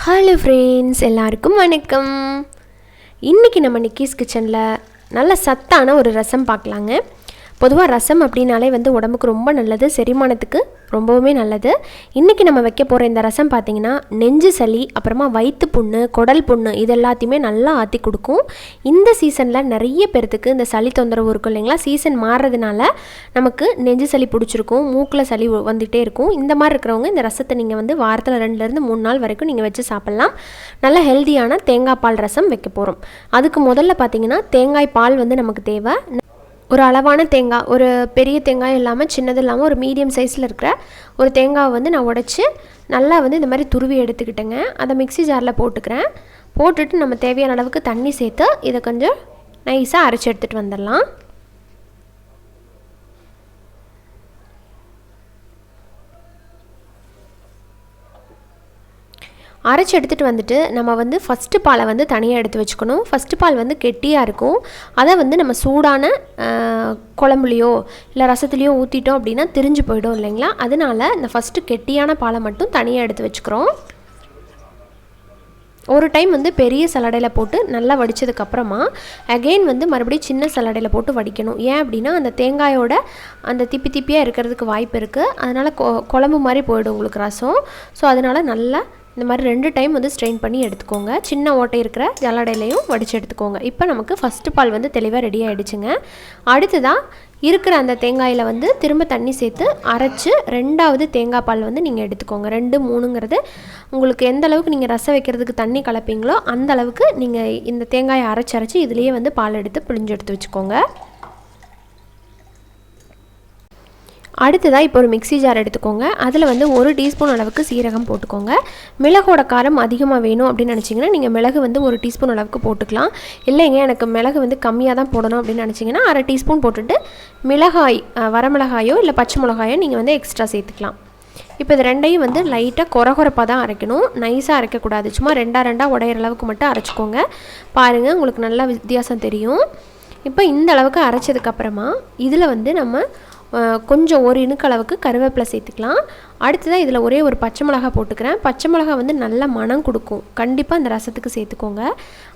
Hello friends, எல்லாருக்கும் வணக்கம். இன்றைக்கி நம்ம நிக்கிஸ் கிச்சனில் நல்ல சத்தான ஒரு ரசம் பார்க்கலாங்க. பொதுவாக ரசம் அப்படின்னாலே உடம்புக்கு ரொம்ப நல்லது, செரிமானத்துக்கு ரொம்பவுமே நல்லது. இன்றைக்கி நம்ம வைக்க போகிற இந்த ரசம் பார்த்திங்கன்னா நெஞ்சு சளி, அப்புறமா வயிற்று புண்ணு, குடல் புண்ணு இது எல்லாத்தையுமே நல்லா ஆற்றி கொடுக்கும். இந்த சீசனில் நிறைய பேர்த்துக்கு இந்த சளி தொந்தரவு இருக்கும் இல்லைங்களா. சீசன் மாறுறதுனால நமக்கு நெஞ்சு சளி பிடிச்சிருக்கும், மூக்கில் சளி வந்துகிட்டே இருக்கும். இந்த மாதிரி இருக்கிறவங்க இந்த ரசத்தை நீங்கள் வாரத்தில் 2-3 நாள் வரைக்கும் நீங்கள் வச்சு சாப்பிட்லாம். நல்ல ஹெல்த்தியான தேங்காய் பால் ரசம் வைக்க போகிறோம். அதுக்கு முதல்ல பார்த்திங்கன்னா தேங்காய் பால் நமக்கு தேவை. ஒரு அளவான தேங்காய், ஒரு பெரிய தேங்காய் இல்லாமல் சின்னது இல்லாமல் ஒரு மீடியம் சைஸில் இருக்கிற ஒரு தேங்காவை நான் உடைச்சி நல்லா இந்த மாதிரி துருவி எடுத்துக்கிட்டேங்க. அதை மிக்ஸி ஜாரில் போட்டுக்கிறேன். போட்டுட்டு நம்ம தேவையான அளவுக்கு தண்ணி சேர்த்து இதை கொஞ்சம் நைஸாக அரைச்சி எடுத்துகிட்டு வந்துடலாம். அரைச்சி எடுத்துகிட்டு வந்துட்டு நம்ம ஃபஸ்ட்டு பாலை தனியாக எடுத்து வச்சுக்கணும். ஃபஸ்ட்டு பால் கெட்டியாக இருக்கும். அதை நம்ம சூடான குழம்புலையோ இல்லை ரசத்துலேயோ ஊற்றிட்டோம் அப்படின்னா திரிஞ்சு போயிடும் இல்லைங்களா. அதனால இந்த ஃபஸ்ட்டு கெட்டியான பாலை மட்டும் தனியாக எடுத்து வச்சுக்கிறோம். ஒரு டைம் பெரிய சல்லடையில் போட்டு நல்லா வடித்ததுக்கப்புறமா அகெயின் மறுபடியும் சின்ன சல்லடையில் போட்டு வடிக்கணும். ஏன் அப்படின்னா அந்த தேங்காயோட அந்த திப்பி திப்பியாக இருக்கிறதுக்கு வாய்ப்பு இருக்குது. அதனால் குழம்பு மாதிரி போயிடும் உங்களுக்கு ரசம். ஸோ அதனால் நல்லா இந்த மாதிரி 2 டைம் ஸ்ட்ரெயின் பண்ணி எடுத்துக்கோங்க. சின்ன ஓட்டை இருக்கிற ஜல்லடையிலையும் வடித்து எடுத்துக்கோங்க. இப்போ நமக்கு ஃபஸ்ட்டு பால் தெளிவாக ரெடி ஆகிடுச்சுங்க. அடுத்ததாக இருக்கிற அந்த தேங்காயில் திரும்ப தண்ணி சேர்த்து அரைச்சி 2வது தேங்காய் பால் நீங்கள் எடுத்துக்கோங்க. 2-3ங்கிறது உங்களுக்கு எந்த அளவுக்கு நீங்கள் ரசம் வைக்கிறதுக்கு தண்ணி கலப்பீங்களோ அந்த அளவுக்கு நீங்கள் இந்த தேங்காயை அரைச்சி இதுலேயே பால் எடுத்து பிழிஞ்சு எடுத்து வச்சுக்கோங்க. அடுத்ததாக இப்போ ஒரு மிக்ஸி ஜார் எடுத்துக்கோங்க. அதில் 1 டீஸ்பூன் அளவுக்கு சீரகம் போட்டுக்கோங்க. மிளகோட காரம் அதிகமாக வேணும் அப்படின்னு நினச்சிங்கன்னா நீங்கள் மிளகு 1 டீஸ்பூன் அளவுக்கு போட்டுக்கலாம். இல்லைங்க எனக்கு மிளகு கம்மியாக தான் போடணும் அப்படின்னு நினச்சிங்கன்னா 1/2 டீஸ்பூன் போட்டுட்டு மிளகாய், வரமிளகாயோ இல்லை பச்சை மிளகாயோ நீங்கள் எக்ஸ்ட்ரா சேர்த்துக்கலாம். இப்போ இது ரெண்டையும் லைட்டாக கொரகொரப்பாக தான் அரைக்கணும், நைஸாக அரைக்கக்கூடாது. சும்மா 2 உடையிற அளவுக்கு மட்டும் அரைச்சிக்கோங்க. பாருங்கள், உங்களுக்கு நல்லா வித்தியாசம் தெரியும். இப்போ இந்த அளவுக்கு அரைச்சதுக்கப்புறமா இதில் நம்ம கொஞ்சம் ஒரு இனுக்கு அளவுக்கு கருவேப்பிலை சேர்த்துக்கலாம். அடுத்ததாக இதில் ஒரே ஒரு பச்சை மிளகா போட்டுக்கிறேன். பச்சை மிளகா நல்ல மணம் கொடுக்கும், கண்டிப்பாக இந்த ரசத்துக்கு சேர்த்துக்கோங்க.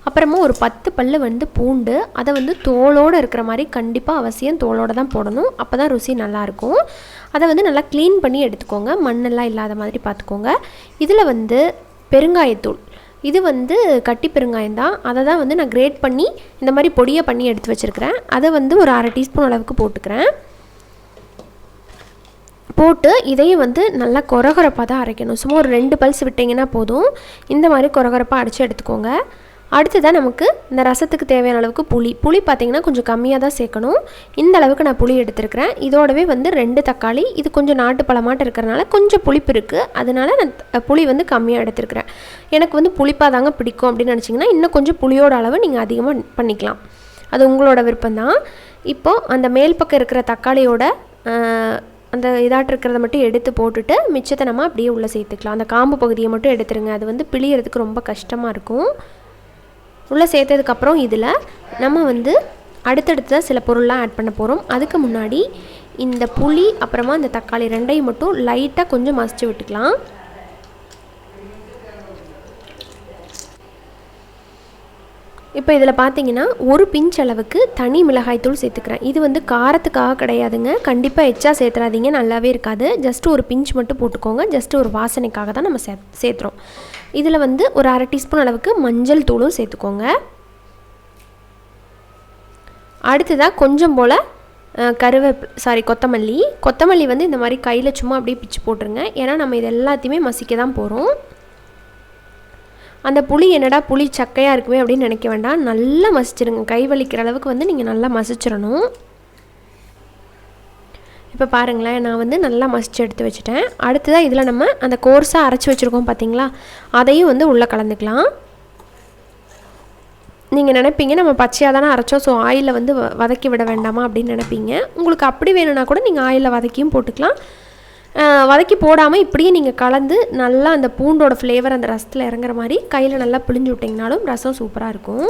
அப்புறமா ஒரு 10 பல்லு பூண்டு, அதை தோலோடு இருக்கிற மாதிரி கண்டிப்பாக அவசியம் தோலோடு தான் போடணும், அப்போ தான் ருசி நல்லாயிருக்கும். அதை நல்லா க்ளீன் பண்ணி எடுத்துக்கோங்க, மண்ணெல்லாம் இல்லாத மாதிரி பார்த்துக்கோங்க. இதில் பெருங்காயத்தூள், இது கட்டி பெருங்காயம் தான். அதை தான் நான் கிரேட் பண்ணி இந்த மாதிரி பொடியாக பண்ணி எடுத்து வச்சுருக்கிறேன். அதை ஒரு 1/2 டீஸ்பூன் அளவுக்கு போட்டுக்கிறேன். போட்டு இதையும் நல்லா கொரகொரப்பாக தான் அரைக்கணும். சும்மா ஒரு 2 பல்ஸ் விட்டிங்கன்னா போதும். இந்த மாதிரி கொரகொரப்பாக அரைச்சி எடுத்துக்கோங்க. அடுத்ததான் நமக்கு இந்த ரசத்துக்கு தேவையான அளவுக்கு புளி பார்த்திங்கன்னா கொஞ்சம் கம்மியாக தான் சேர்க்கணும். இந்த அளவுக்கு நான் புளி எடுத்துருக்கிறேன். இதோடவே 2 தக்காளி, இது கொஞ்சம் நாட்டு பழமாட்டம் இருக்கிறனால கொஞ்சம் புளிப்பு இருக்குது, அதனால் நான் புளி கம்மியாக எடுத்துருக்கிறேன். எனக்கு புளிப்பாக தாங்க பிடிக்கும் அப்படின்னு நினச்சிங்கன்னா இன்னும் கொஞ்சம் புளியோட அளவு நீங்கள் அதிகமாக பண்ணிக்கலாம், அது உங்களோட விருப்பம்தான். இப்போது அந்த மேல் பக்கம் இருக்கிற தக்காளியோட அந்த இதாட்டு இருக்கிறத மட்டும் எடுத்து போட்டுட்டு மிச்சத்தை நம்ம அப்படியே உள்ளே சேர்த்துக்கலாம். அந்த காம்பு பகுதியை மட்டும் எடுத்துருங்க, அது பிழியறதுக்கு ரொம்ப கஷ்டமாக இருக்கும். உள்ளே சேர்த்ததுக்கப்புறம் இதில் நம்ம அடுத்தடுத்த சில பொருள்லாம் ஆட் பண்ண போகிறோம். அதுக்கு முன்னாடி இந்த புளி அப்புறமா இந்த தக்காளி 2ஐயும் மட்டும் லைட்டாக கொஞ்சம் மசிச்சு விட்டுக்கலாம். இப்போ இதில் பார்த்தீங்கன்னா ஒரு பிஞ்ச் அளவுக்கு தனி மிளகாய்த்தூள் சேர்த்துக்கிறேன். இது காரத்துக்காக கிடையாதுங்க, கண்டிப்பாக எச்சா சேர்த்துறாதீங்க, நல்லாவே இருக்காது. ஜஸ்ட்டு ஒரு பிஞ்ச் மட்டும் போட்டுக்கோங்க, ஜஸ்ட்டு ஒரு வாசனைக்காக தான் நம்ம சேர்த்துறோம். இதில் ஒரு 1/2 டீஸ்பூன் அளவுக்கு மஞ்சள் தூளும் சேர்த்துக்கோங்க. அடுத்ததாக கொஞ்சம் போல் கொத்தமல்லி இந்த மாதிரி கையில் சும்மா அப்படியே பிச்சு போட்டுருங்க. ஏன்னா நம்ம இது எல்லாத்தையுமே மசிக்க தான் போகிறோம். அந்த புளி என்னடா புளி சக்கையாக இருக்குமே அப்படின்னு நினைக்க வேண்டாம், நல்லா மசிச்சிருங்க. கை வலிக்கிற அளவுக்கு நீங்கள் நல்லா மசிச்சிடணும். இப்போ பாருங்களேன், நான் நல்லா மசிச்சு எடுத்து வச்சுட்டேன். அடுத்ததாக இதில் நம்ம அந்த கோர்ஸாக அரைச்சி வச்சுருக்கோம் பார்த்தீங்களா, அதையும் உள்ளே கலந்துக்கலாம். நீங்கள் நினைப்பீங்க நம்ம பச்சையாக தானே அரைச்சோம், ஸோ ஆயிலில் வதக்கி விட வேண்டாமா அப்படின்னு நினைப்பீங்க. உங்களுக்கு அப்படி வேணும்னா கூட நீங்கள் ஆயிலில் வதக்கியும் போட்டுக்கலாம். வதக்கி போடாமல் இப்படியே நீங்கள் கலந்து நல்லா அந்த பூண்டோட ஃப்ளேவர் அந்த ரசத்தில் இறங்குற மாதிரி கையில் நல்லா பிழிஞ்சு விட்டிங்கனாலும் ரசம் சூப்பராக இருக்கும்.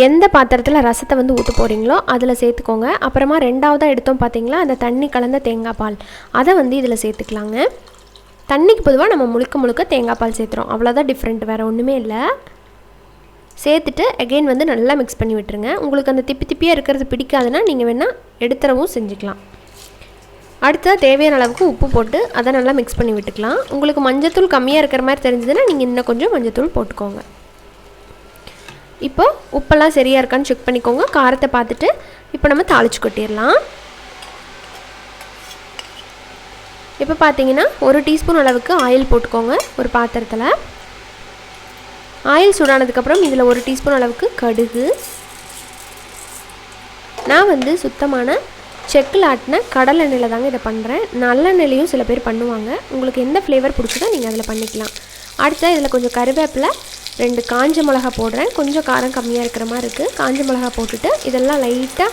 எந்த பாத்திரத்தில் ரசத்தை ஊற்ற போகிறீங்களோ அதில் சேர்த்துக்கோங்க. அப்புறமா 2வதாக எடுத்தோம் பார்த்தீங்களா அந்த தண்ணி கலந்த தேங்காய் பால், அதை இதில் சேர்த்துக்கலாங்க. தண்ணிக்கு பொதுவாக நம்ம முழுக்க தேங்காய் பால் சேர்த்துறோம், அவ்வளோதான் டிஃப்ரெண்ட், வேறு ஒன்றுமே இல்லை. சேர்த்துட்டு அகெயின் வந்து நல்லா மிக்ஸ் பண்ணி விட்டுருங்க. உங்களுக்கு அந்த திப்பியாக இருக்கிறது பிடிக்காதுன்னா நீங்கள் வேணால் எடுத்துறவும் செஞ்சுக்கலாம். அடுத்ததாக தேவையான அளவுக்கு உப்பு போட்டு அதை நல்லா மிக்ஸ் பண்ணி விட்டுக்கலாம். உங்களுக்கு மஞ்சத்தூள் கம்மியாக இருக்கிற மாதிரி தெரிஞ்சதுன்னா நீங்கள் இன்னும் கொஞ்சம் மஞ்சத்தூள் போட்டுக்கோங்க. இப்போ உப்பெல்லாம் சரியாக இருக்கான்னு செக் பண்ணிக்கோங்க. காரத்தை பார்த்துட்டு இப்போ நம்ம தாளித்து கொட்டிடலாம். இப்போ பார்த்தீங்கன்னா 1 டீஸ்பூன் அளவுக்கு ஆயில் போட்டுக்கோங்க ஒரு பாத்திரத்தில். ஆயில் சூடானதுக்கப்புறம் இதில் 1 டீஸ்பூன் அளவுக்கு கடுகு. நான் வந்து சுத்தமான செக்கில் ஆட்டின கடலை எண்ணெயில் தாங்க இதை பண்ணுறேன். நல்லெண்ணெயிலையும் சில பேர் பண்ணுவாங்க, உங்களுக்கு எந்த ஃப்ளேவர் பிடிச்சதோ நீங்கள் அதில் பண்ணிக்கலாம். அடுத்தது இதில் கொஞ்சம் கருவேப்பிலை, 2 காஞ்ச மிளகா போடுறேன். கொஞ்சம் காரம் கம்மியாக இருக்கிற மாதிரி இருக்குது. காஞ்ச மிளகா போட்டுட்டு இதெல்லாம் லைட்டாக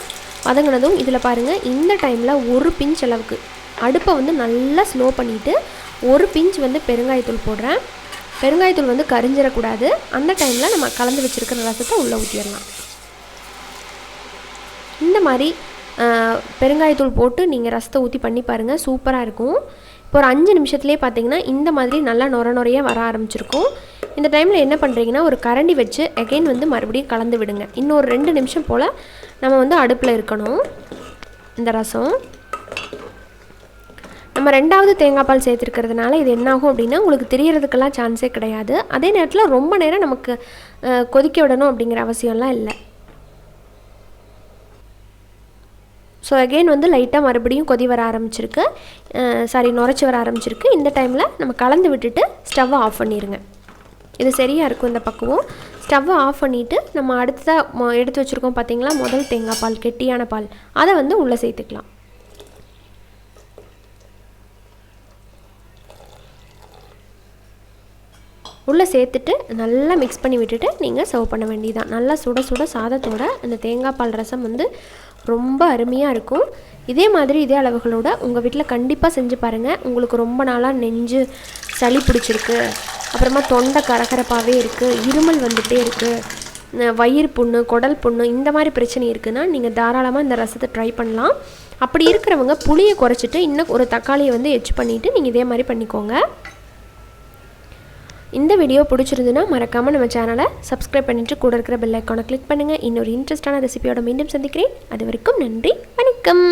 வதங்கினதும் இதில் பாருங்கள், இந்த டைமில் 1 பிஞ்ச் அளவுக்கு அடுப்பை வந்து நல்லா ஸ்லோ பண்ணிவிட்டு 1 பிஞ்ச் வந்து பெருங்காயத்தூள் போடுறேன். பெருங்காயத்தூள் வந்து கரிஞ்சிடக்கூடாது. அந்த டைமில் நம்ம கலந்து வச்சுருக்கிற ரசத்தை உள்ளே ஊற்றிடலாம். இந்த மாதிரி பெருங்காயத்தூள் போட்டு நீங்கள் ரசத்தை ஊற்றி பண்ணி பாருங்கள், சூப்பராக இருக்கும். இப்போ ஒரு 5 நிமிஷத்துலேயே பார்த்தீங்கன்னா இந்த மாதிரி நல்லா நுரையாக வர ஆரம்பிச்சிருக்கும். இந்த டைமில் என்ன பண்ணுறீங்கன்னா ஒரு கரண்டி வச்சு அகெயின் வந்து மறுபடியும் கலந்து விடுங்க. இன்னும் ஒரு 2 நிமிஷம் போல் நம்ம வந்து அடுப்பில் இருக்கணும். இந்த ரசம் நம்ம 2வது தேங்காய் பால் சேர்த்துருக்கிறதுனால இது என்னாகும் அப்படின்னா உங்களுக்கு தெரியறதுக்கெல்லாம் சான்ஸே கிடையாது. அதே நேரத்தில் ரொம்ப நேரம் நமக்கு கொதிக்க விடணும் அப்படிங்கிற அவசியம்லாம் இல்லை. ஸோ அகெயின் வந்து லைட்டாக மறுபடியும் கொதி வர ஆரம்பிச்சிருக்கு, நுரைச்சி வர ஆரம்பிச்சிருக்கு. இந்த டைமில் நம்ம கலந்து விட்டுட்டு ஸ்டவ்வை ஆஃப் பண்ணிடுங்க. இது சரியாக இருக்கும் இந்த பக்குவம். ஸ்டவ்வை ஆஃப் பண்ணிவிட்டு நம்ம அடுத்ததாக எடுத்து வச்சுருக்கோம் பார்த்திங்களா முதல் தேங்காய் பால், கெட்டியான பால், அதை வந்து உள்ளே சேர்த்துக்கலாம். உள்ளே சேர்த்துட்டு நல்லா மிக்ஸ் பண்ணி விட்டுட்டு நீங்கள் சர்வ் பண்ண வேண்டியதான். நல்லா சுட சுட சாதத்தோட அந்த தேங்காய் பால் ரசம் வந்து ரொம்ப அருமையாக இருக்கும். இதே மாதிரி இதே அளவுகளோட உங்கள் வீட்டில் கண்டிப்பாக செஞ்சு பாருங்கள். உங்களுக்கு ரொம்ப நாளாக நெஞ்சு சளி பிடிச்சிருக்கு, அப்புறமா தொண்டை கரகரப்பாகவே இருக்குது, இருமல் வந்துகிட்டே இருக்குது, வயிறு புண்ணு, குடல் புண்ணு, இந்த மாதிரி பிரச்சனை இருக்குன்னா நீங்கள் தாராளமாக இந்த ரசத்தை ட்ரை பண்ணலாம். அப்படி இருக்கிறவங்க புளியை குறைச்சிட்டு இன்னும் ஒரு தக்காளியை வந்து எச்சு பண்ணிவிட்டு நீங்கள் இதே மாதிரி பண்ணிக்கோங்க. இந்த வீடியோ பிடிச்சிருந்துன்னா மறக்காமல் நம்ம சேனலை சப்ஸ்கிரைப் பண்ணிவிட்டு கூட இருக்கிற பெல் ஐக்கானை கிளிக் பண்ணுங்கள். இன்னொரு இன்ட்ரெஸ்டான ரெசிபியோட மீண்டும் சந்திக்கிறேன். அது வரைக்கும் நன்றி, வணக்கம்.